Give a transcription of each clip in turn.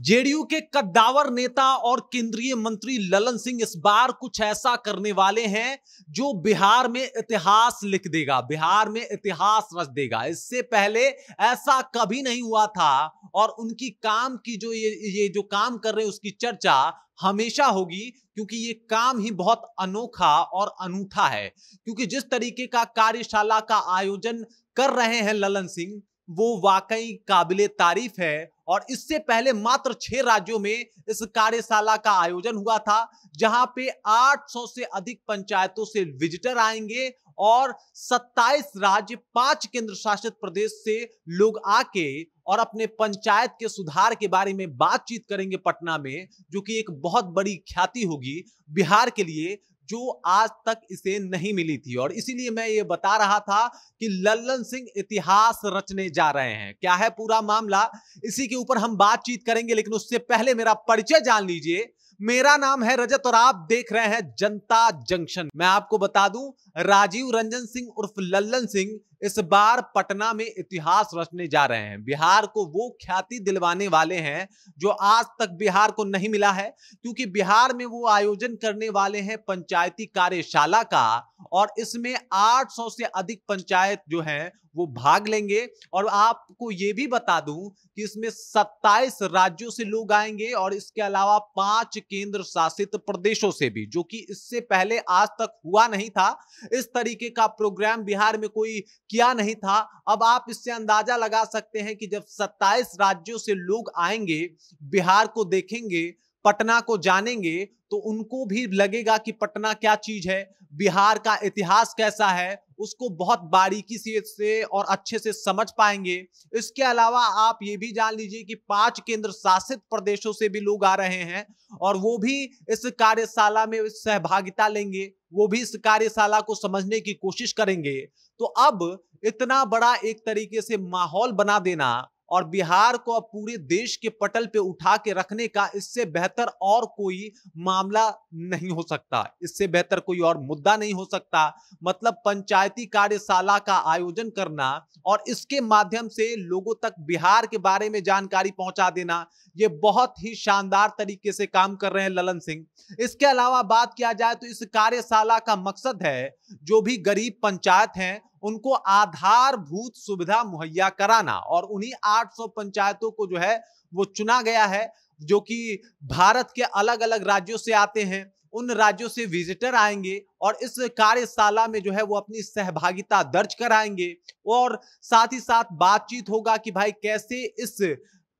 JDU के कद्दावर नेता और केंद्रीय मंत्री ललन सिंह इस बार कुछ ऐसा करने वाले हैं जो बिहार में इतिहास लिख देगा, बिहार में इतिहास रच देगा। इससे पहले ऐसा कभी नहीं हुआ था और उनकी काम की जो ये जो काम कर रहे हैं उसकी चर्चा हमेशा होगी, क्योंकि ये काम ही बहुत अनोखा और अनूठा है। क्योंकि जिस तरीके का कार्यशाला का आयोजन कर रहे हैं ललन सिंह, वो वाकई काबिले तारीफ है। और इससे पहले मात्र 6 राज्यों में इस कार्यशाला का आयोजन हुआ था, जहां पे 800 से अधिक पंचायतों से विजिटर आएंगे और 27 राज्य, 5 केंद्र शासित प्रदेश से लोग आके और अपने पंचायत के सुधार के बारे में बातचीत करेंगे पटना में, जो कि एक बहुत बड़ी ख्याति होगी बिहार के लिए, जो आज तक इसे नहीं मिली थी। और इसीलिए मैं ये बता रहा था कि ललन सिंह इतिहास रचने जा रहे हैं। क्या है पूरा मामला, इसी के ऊपर हम बातचीत करेंगे, लेकिन उससे पहले मेरा परिचय जान लीजिए। मेरा नाम है रजत और आप देख रहे हैं जनता जंक्शन। मैं आपको बता दूं, राजीव रंजन सिंह उर्फ ललन सिंह इस बार पटना में इतिहास रचने जा रहे हैं। बिहार को वो ख्याति दिलवाने वाले हैं जो आज तक बिहार को नहीं मिला है, क्योंकि बिहार में वो आयोजन करने वाले हैं पंचायती कार्यशाला का, और इसमें 800 से अधिक पंचायत जो हैं वो भाग लेंगे। और आपको ये भी बता दूं कि इसमें 27 राज्यों से लोग आएंगे और इसके अलावा 5 केंद्र शासित प्रदेशों से भी, जो कि इससे पहले आज तक हुआ नहीं था। इस तरीके का प्रोग्राम बिहार में कोई किया नहीं था। अब आप इससे अंदाजा लगा सकते हैं कि जब 27 राज्यों से लोग आएंगे, बिहार को देखेंगे, पटना को जानेंगे, तो उनको भी लगेगा कि पटना क्या चीज है, बिहार का इतिहास कैसा है, उसको बहुत बारीकी से और अच्छे से समझ पाएंगे। इसके अलावा आप ये भी जान लीजिए कि 5 केंद्र शासित प्रदेशों से भी लोग आ रहे हैं और वो भी इस कार्यशाला में सहभागिता लेंगे, वो भी इस कार्यशाला को समझने की कोशिश करेंगे। तो अब इतना बड़ा एक तरीके से माहौल बना देना और बिहार को अब पूरे देश के पटल पे उठा के रखने का, इससे बेहतर और कोई मामला नहीं हो सकता, इससे बेहतर कोई और मुद्दा नहीं हो सकता। मतलब पंचायती कार्यशाला का आयोजन करना और इसके माध्यम से लोगों तक बिहार के बारे में जानकारी पहुंचा देना, ये बहुत ही शानदार तरीके से काम कर रहे हैं ललन सिंह। इसके अलावा बात किया जाए तो इस कार्यशाला का मकसद है जो भी गरीब पंचायत हैं उनको आधारभूत सुविधा मुहैया कराना, और उन्हीं 800 पंचायतों को जो है वो चुना गया है, जो कि भारत के अलग अलग राज्यों से आते हैं। उन राज्यों से विजिटर आएंगे और इस कार्यशाला में जो है वो अपनी सहभागिता दर्ज कराएंगे, और साथ ही साथ बातचीत होगा कि भाई कैसे इस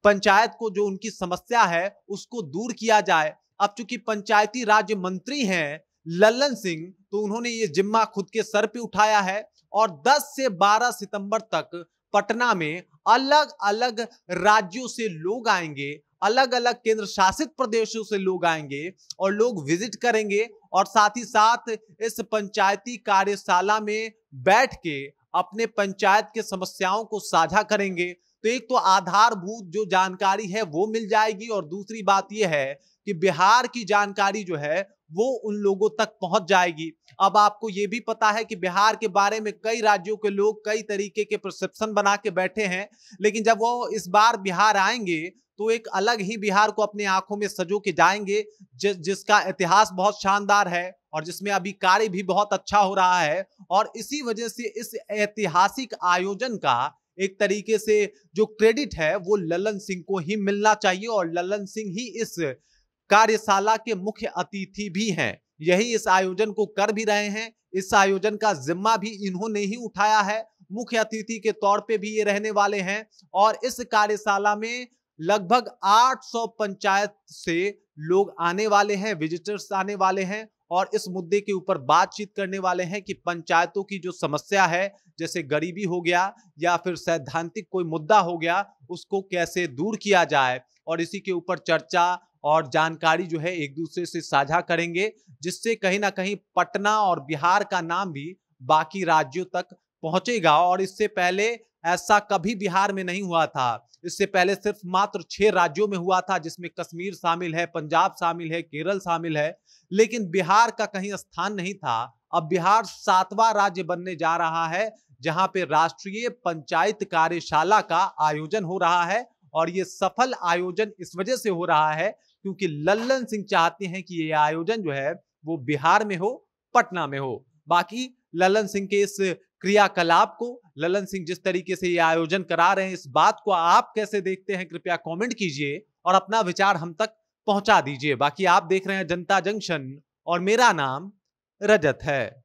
पंचायत को जो उनकी समस्या है उसको दूर किया जाए। अब चूंकि पंचायती राज मंत्री हैं ललन सिंह, तो उन्होंने ये जिम्मा खुद के सर पे उठाया है और 10 से 12 सितंबर तक पटना में अलग अलग राज्यों से लोग आएंगे, अलग अलग केंद्र शासित प्रदेशों से लोग आएंगे और लोग विजिट करेंगे, और साथ ही साथ इस पंचायती कार्यशाला में बैठ के अपने पंचायत के समस्याओं को साझा करेंगे। तो एक तो आधारभूत जो जानकारी है वो मिल जाएगी, और दूसरी बात यह है कि बिहार की जानकारी जो है वो उन लोगों तक पहुंच जाएगी। अब आपको ये भी पता है कि बिहार के बारे में कई राज्यों के लोग कई तरीके के परसेप्शन बना के बैठे हैं, लेकिन जब वो इस बार बिहार आएंगे तो एक अलग ही बिहार को अपनी आंखों में सजो के जाएंगे, जिसका इतिहास बहुत शानदार है और जिसमें अभी कार्य भी बहुत अच्छा हो रहा है। और इसी वजह से इस ऐतिहासिक आयोजन का एक तरीके से जो क्रेडिट है वो ललन सिंह को ही मिलना चाहिए, और ललन सिंह ही इस कार्यशाला के मुख्य अतिथि भी हैं। यही इस आयोजन को कर भी रहे हैं, इस आयोजन का जिम्मा भी इन्होंने ही उठाया है, मुख्य अतिथि के तौर पे भी ये रहने वाले हैं। और इस कार्यशाला में लगभग 800 पंचायत से लोग आने वाले हैं, विजिटर्स आने वाले हैं, और इस मुद्दे के ऊपर बातचीत करने वाले हैं कि पंचायतों की जो समस्या है, जैसे गरीबी हो गया या फिर सैद्धांतिक कोई मुद्दा हो गया, उसको कैसे दूर किया जाए, और इसी के ऊपर चर्चा और जानकारी जो है एक दूसरे से साझा करेंगे, जिससे कहीं ना कहीं पटना और बिहार का नाम भी बाकी राज्यों तक पहुंचेगा। और इससे पहले ऐसा कभी बिहार में नहीं हुआ था। इससे पहले सिर्फ मात्र 6 राज्यों में हुआ था, जिसमें कश्मीर शामिल है, पंजाब शामिल है, केरल शामिल है, लेकिन बिहार का कहीं स्थान नहीं था। अब बिहार 7वां राज्य बनने जा रहा है जहां पे राष्ट्रीय पंचायत कार्यशाला का आयोजन हो रहा है, और ये सफल आयोजन इस वजह से हो रहा है क्योंकि लल्लन सिंह चाहते हैं कि ये आयोजन जो है वो बिहार में हो, पटना में हो। बाकी लल्लन सिंह के इस क्रियाकलाप को, लल्लन सिंह जिस तरीके से ये आयोजन करा रहे हैं, इस बात को आप कैसे देखते हैं, कृपया कमेंट कीजिए और अपना विचार हम तक पहुंचा दीजिए। बाकी आप देख रहे हैं जनता जंक्शन और मेरा नाम रजत है।